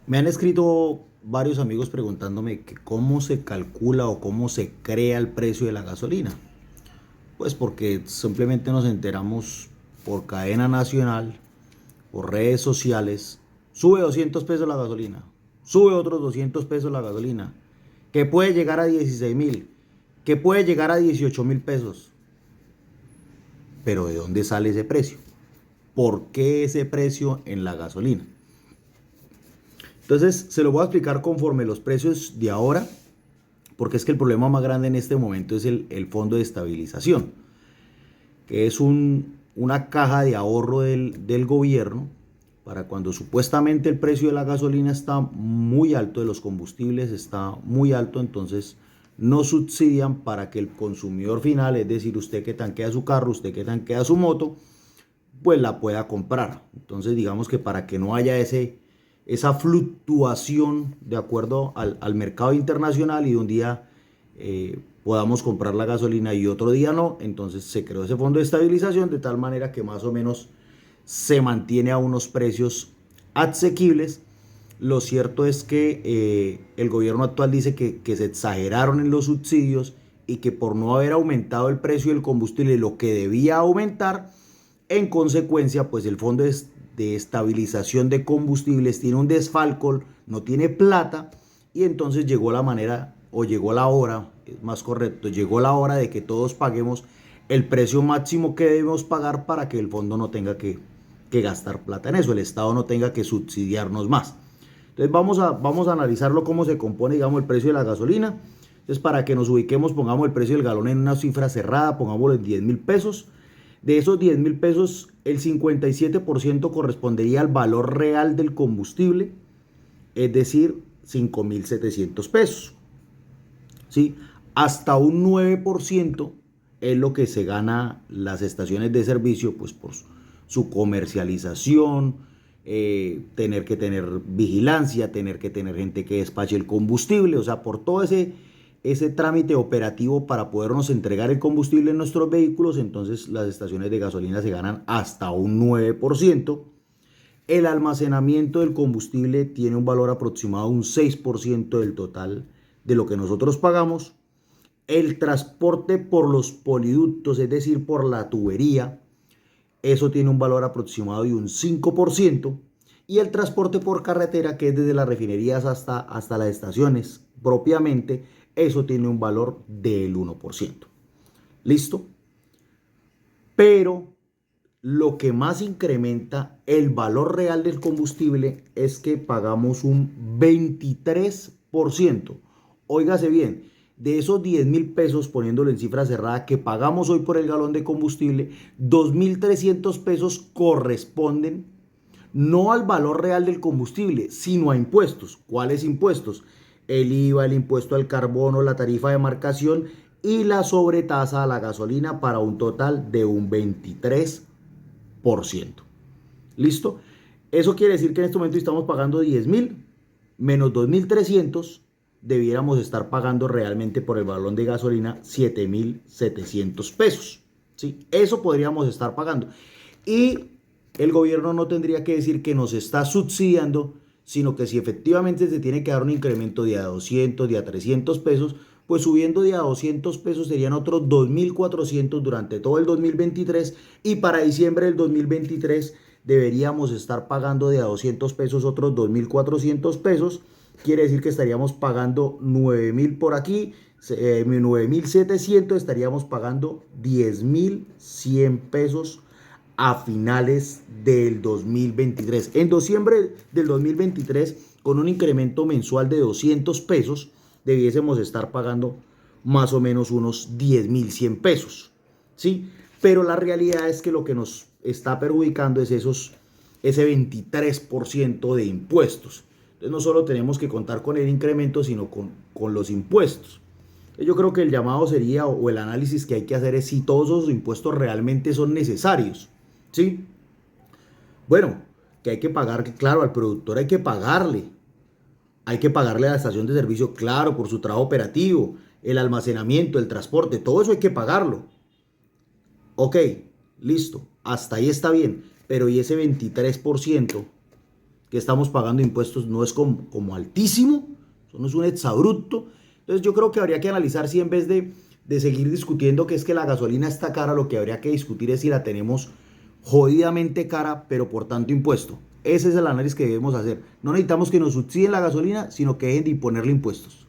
Me han escrito varios amigos preguntándome que cómo se calcula o cómo se crea el precio de la gasolina. Pues porque simplemente nos enteramos por cadena nacional, por redes sociales, sube 200 pesos la gasolina, sube otros 200 pesos la gasolina, que puede llegar a 16.000, que puede llegar a 18.000 pesos. Pero ¿de dónde sale ese precio? ¿Por qué ese precio en la gasolina? Entonces, se lo voy a explicar conforme los precios de ahora, porque es que el problema más grande en este momento es el fondo de estabilización, que es una caja de ahorro del gobierno para cuando supuestamente el precio de la gasolina está muy alto, de los combustibles está muy alto, entonces no subsidian para que el consumidor final, es decir, usted que tanquea su carro, usted que tanquea su moto, pues la pueda comprar. Entonces digamos que para que no haya esa fluctuación de acuerdo al mercado internacional y de un día podamos comprar la gasolina y otro día no, entonces se creó ese fondo de estabilización de tal manera que más o menos se mantiene a unos precios asequibles. Lo cierto es que el gobierno actual dice que se exageraron en los subsidios y que por no haber aumentado el precio del combustible lo que debía aumentar, en consecuencia, pues el fondo de estabilización de combustibles tiene un desfalco, no tiene plata, y entonces llegó la manera, o llegó la hora, es más correcto, llegó la hora de que todos paguemos el precio máximo que debemos pagar para que el fondo no tenga que gastar plata en eso, el Estado no tenga que subsidiarnos más. Entonces vamos a analizarlo cómo se compone, digamos, el precio de la gasolina. Entonces, para que nos ubiquemos, pongamos el precio del galón en una cifra cerrada, pongámoslo en 10.000 pesos. De esos 10.000 pesos, el 57% correspondería al valor real del combustible, es decir, 5.700 pesos. ¿Sí? Hasta un 9% es lo que se gana las estaciones de servicio, pues por su comercialización, tener que tener vigilancia, tener que tener gente que despache el combustible, o sea, por todo ese trámite operativo para podernos entregar el combustible en nuestros vehículos, entonces las estaciones de gasolina se ganan hasta un 9%. El almacenamiento del combustible tiene un valor aproximado de un 6% del total de lo que nosotros pagamos. El transporte por los poliductos, es decir, por la tubería, eso tiene un valor aproximado de un 5%. Y el transporte por carretera, que es desde las refinerías hasta las estaciones propiamente, eso tiene un valor del 1%. ¿Listo? Pero lo que más incrementa el valor real del combustible es que pagamos un 23%. Óigase bien, de esos 10.000 pesos, poniéndolo en cifra cerrada, que pagamos hoy por el galón de combustible, 2.300 pesos corresponden no al valor real del combustible, sino a impuestos. ¿Cuáles impuestos? El IVA, el impuesto al carbono, la tarifa de marcación y la sobretasa a la gasolina para un total de un 23%. ¿Listo? Eso quiere decir que en este momento estamos pagando 10.000 menos 2.300, debiéramos estar pagando realmente por el balón de gasolina 7.700 pesos. ¿Sí? Eso podríamos estar pagando. Y el gobierno no tendría que decir que nos está subsidiando, sino que si efectivamente se tiene que dar un incremento de a 200, de a 300 pesos, pues subiendo de a 200 pesos serían otros 2.400 durante todo el 2023, y para diciembre del 2023 deberíamos estar pagando de a 200 pesos otros 2.400 pesos. Quiere decir que estaríamos pagando 9.000 por aquí, 9.700, estaríamos pagando 10.100 pesos a finales del 2023. En diciembre del 2023, con un incremento mensual de 200 pesos, debiésemos estar pagando más o menos unos 10.100 pesos. ¿Sí? Pero la realidad es que lo que nos está perjudicando es ese 23% de impuestos. Entonces no solo tenemos que contar con el incremento, sino con los impuestos. Yo creo que el llamado sería, o el análisis que hay que hacer es si todos esos impuestos realmente son necesarios. ¿Sí? Bueno, que hay que pagar, claro, al productor hay que pagarle a la estación de servicio, claro, por su trabajo operativo, el almacenamiento, el transporte, todo eso hay que pagarlo. Ok, listo, hasta ahí está bien, pero ¿y ese 23% que estamos pagando impuestos no es como altísimo, eso no es un exabrupto. Entonces yo creo que habría que analizar si en vez de seguir discutiendo que es que la gasolina está cara, lo que habría que discutir es si la tenemos jodidamente cara, pero por tanto impuesto. Ese es el análisis que debemos hacer. No necesitamos que nos subsidien la gasolina, sino que dejen de imponerle impuestos.